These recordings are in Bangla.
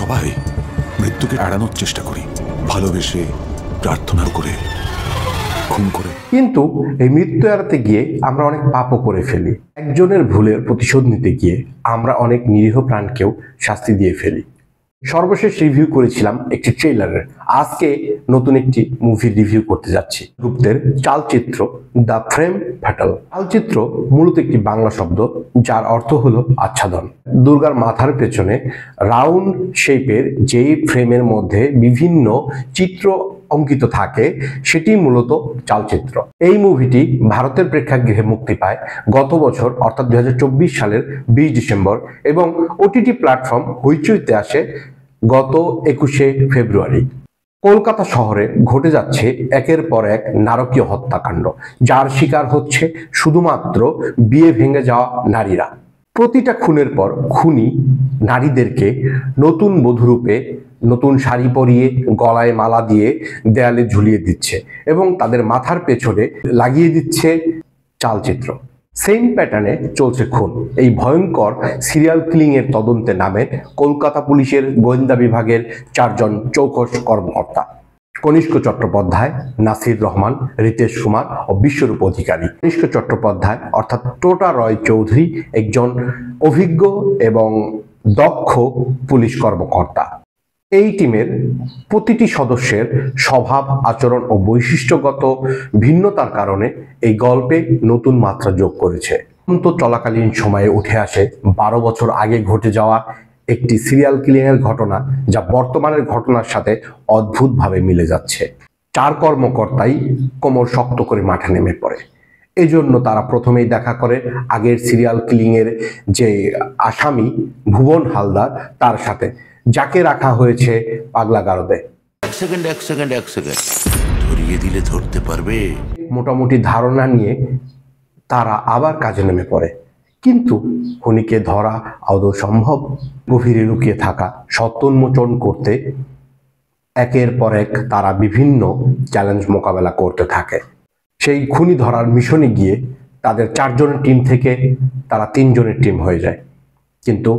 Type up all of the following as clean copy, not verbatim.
সবাই মৃত্যুকে এড়ানোর চেষ্টা করি, ভালোবেসে, প্রার্থনা করে, খুন করে। কিন্তু এই মৃত্যু এড়াতে গিয়ে আমরা অনেক পাপও করে ফেলি। একজনের ভুলের প্রতিশোধ নিতে গিয়ে আমরা অনেক নিরীহ প্রাণকেও শাস্তি দিয়ে ফেলি। সর্বশেষ রিভিউ করেছিলাম একটি ট্রেলারের। আজকে নতুন একটি মুভির রিভিউ করতে যাচ্ছি। গুপ্তের চালচিত্র দ্য ফ্রেম ফ্যাটাল। চালচিত্র মূলত একটি বাংলা শব্দ যার অর্থ হলো আচ্ছাদন। দুর্গার মাথার পেছনে রাউন্ড শেপের যেই ফ্রেমের মধ্যে বিভিন্ন চিত্র অঙ্কিত থাকে সেটি মূলত চালচিত্র। এই মুভিটি ভারতের প্রেক্ষাগৃহে মুক্তি পায় গত বছর অর্থাৎ 2024 সালের 20 ডিসেম্বর এবং ওটিটি প্ল্যাটফর্ম হইচইতে আসে গত 21শে ফেব্রুয়ারি। কলকাতা শহরে ঘটে যাচ্ছে একের পর এক নারকীয় হত্যাকাণ্ড, যার শিকার হচ্ছে শুধুমাত্র বিয়ে ভেঙে যাওয়া নারীরা। প্রতিটা খুনের পর খুনি নারীদেরকে নতুন বধূরূপে নতুন শাড়ি পরিয়ে গলায় মালা দিয়ে দেয়ালে ঝুলিয়ে দিচ্ছে এবং তাদের মাথার পেছনে লাগিয়ে দিচ্ছে চালচিত্র। সেম প্যাটার্নে চলছে খুন। এই ভয়ঙ্কর সিরিয়াল কিলিং এর তদন্তে নামেন কলকাতা পুলিশের গোয়েন্দা বিভাগের 4 জন চৌকস কর্মকর্তা: কনিষ্ক চট্টোপাধ্যায়, নাসির রহমান, রিতেশ কুমার ও বিশ্বরূপ অধিকারী। কনিষ্ক চট্টোপাধ্যায় অর্থাৎ টোটা রয় চৌধুরী একজন অভিজ্ঞ এবং দক্ষ পুলিশ কর্মকর্তা। এই টিমের প্রতিটি সদস্যের স্বভাব, আচরণ ও বৈশিষ্ট্যগত ভিন্নতার কারণে এই গল্পে নতুন মাত্রা যোগ করেছে। তদন্ত চলাকালীন সময়ে উঠে আসে 12 বছর আগে ঘটে যাওয়া একটি সিরিয়াল কিলিং এর ঘটনা, যা বর্তমানের ঘটনার সাথে অদ্ভুতভাবে মিলে যাচ্ছে। 4 কর্মকর্তাই কোমর শক্ত করে মাঠে নেমে পড়ে। এই জন্য তারা প্রথমেই দেখা করে আগের সিরিয়াল কিলিং এর যে আসামি ভুবন হালদার তার সাথে, যাকে রাখা হয়েছে পাগলা গারদে। এক সেকেন্ড ধরিয়ে দিলে ধরতে পারবে। মোটামুটি ধারণা নিয়ে তারা আবার কাজে নেমে পড়ে, কিন্তু খুনিকে ধরা আদৌ সম্ভব? গভীরে লুকিয়ে থাকা সত্য উন্মোচন করতে একের পর এক তারা বিভিন্ন চ্যালেঞ্জ মোকাবেলা করতে থাকে। সেই খুনি ধরার মিশনে গিয়ে তাদের 4 জনের টিম থেকে তারা 3 জনের টিম হয়ে যায়। কিন্তু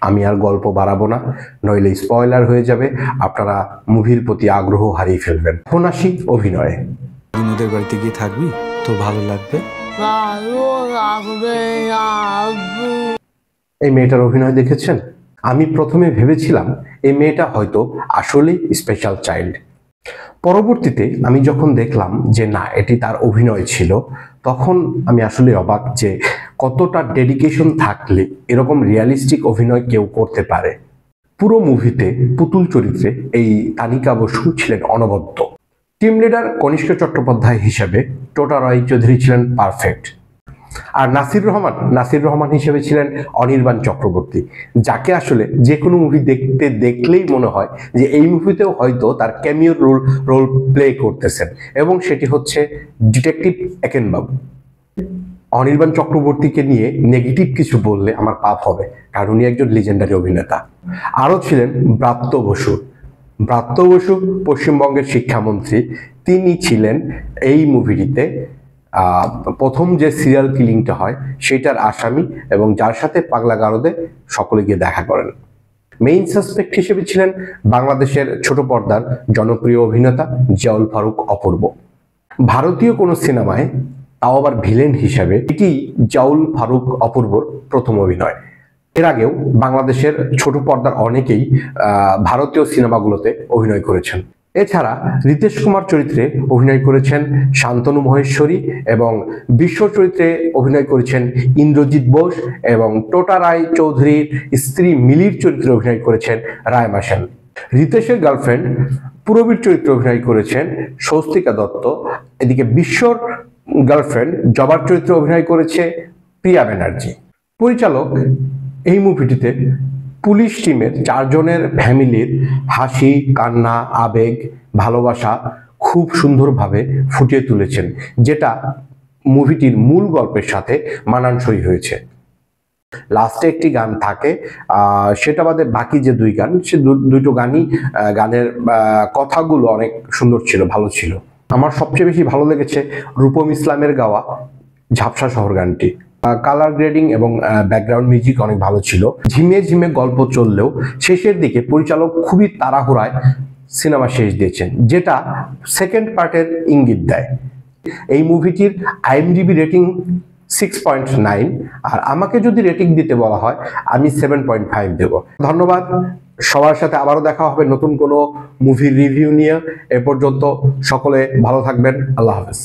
আমি আর গল্প বাড়াবো না, নইলে স্পয়লার হয়ে যাবে, আপনারা মুভির প্রতি আগ্রহ হারিয়ে ফেলবেন। এখন আসি অভিনয়ে। ওদের বাড়িতে গিয়ে থাকবি তো ভালো লাগবে। এই মেয়েটার অভিনয় দেখেছেন? আমি প্রথমে ভেবেছিলাম এই মেয়েটা হয়তো আসলে স্পেশাল চাইল্ড। পরবর্তীতে আমি যখন দেখলাম যে না, এটি তার অভিনয় ছিল, তখন আমি আসলে অবাক যে কতটা ডেডিকেশন থাকলে এরকম রিয়ালিস্টিক অভিনয় কেউ করতে পারে। পুরো মুভিতে পুতুল চরিত্রে এই তানিকা বসু ছিলেন অনবদ্য। টিম লিডার কনিষ্ক চট্টোপাধ্যায় হিসেবে টোটা রয় চৌধুরী ছিলেন পারফেক্ট। আর নাসির রহমান হিসেবে ছিলেন অনির্বাণ চক্রবর্তী, যাকে আসলে যে কোনো মুভি দেখলেই মনে হয় যে এই মুভিতেও হয়তো তার ক্যামিও রোল প্লে করতেছেন, এবং সেটি হচ্ছে ডিটেকটিভ একেনবাবু। অনির্বাণ চক্রবর্তীকে নিয়ে নেগেটিভ কিছু বললে আমার পাপ হবে, কারণ উনি একজন লিজেন্ডারি অভিনেতা। আরও ছিলেন ব্রাত্য বসু। পশ্চিমবঙ্গের শিক্ষামন্ত্রী, তিনি ছিলেন এই মুভিটিতে প্রথম যে সিরিয়াল কিলিংটা হয় সেটার আসামি, এবং যার সাথে পাগলা গারদে সকলে গিয়ে দেখা করেন। মেইন সাসপেক্ট হিসেবে ছিলেন বাংলাদেশের ছোট পর্দার জনপ্রিয় অভিনেতা জাউল ফারুক অপূর্ব। ভারতীয় কোনো সিনেমায়, তাও আবার ভিলেন হিসেবে, এটি জাউল ফারুক অপূর্বর প্রথম অভিনয়। এর আগেও বাংলাদেশের ছোট পর্দার অনেকেই ভারতীয় সিনেমাগুলোতে অভিনয় করেছেন। এছাড়া রিতেশ কুমার চরিত্রে অভিনয় করেছেন শান্তনু মহেশ্বরী, এবং বিশ্ব চরিত্রে অভিনয় করেছেন ইন্দ্রজিৎ বোস, এবং টোটা রায় চৌধুরীর স্ত্রী মিলির চরিত্রে অভিনয় করেছেন রায়মা সেন। রিতেশের গার্লফ্রেন্ড পুরবীর চরিত্রে অভিনয় করেছেন স্বস্তিকা দত্ত। এদিকে বিশ্বর গার্লফ্রেন্ড জবার চরিত্রে অভিনয় করেছে প্রিয়া ব্যানার্জি। পরিচালক এই মুভিটিতে পুলিশ টিমের 4 জনের ফ্যামিলির হাসি, কান্না, আবেগ, ভালোবাসা খুব সুন্দরভাবে ফুটিয়ে তুলেছেন, যেটা মুভিটির মূল গল্পের সাথে মানানসই হয়েছে। লাস্টে একটি গান থাকে, সেটা বাদে বাকি যে 2 গান, সে দুটো গানই, গানের কথাগুলো অনেক সুন্দর ছিল, ভালো ছিল। আমার সবচেয়ে বেশি ভালো লেগেছে রূপম ইসলামের গাওয়া ঝাপসা শহর গানটি। কালার গ্রেডিং এবং ব্যাকগ্রাউন্ড মিউজিক অনেক ভালো ছিল। ঝিমে ঝিমে গল্প চললেও শেষের দিকে পরিচালক খুবই তাড়াহুড়ায় সিনেমা শেষ দিয়েছেন, যেটা সেকেন্ড পার্টের ইঙ্গিত দেয়। এই মুভিটির IMDb রেটিং 6.9, আর আমাকে যদি রেটিং দিতে বলা হয় আমি 7.5 দেব। ধন্যবাদ। সবার সাথে আবারও দেখা হবে নতুন কোনো মুভির রিভিউ নিয়ে। এ পর্যন্ত সকলে ভালো থাকবেন। আল্লাহ হাফেজ।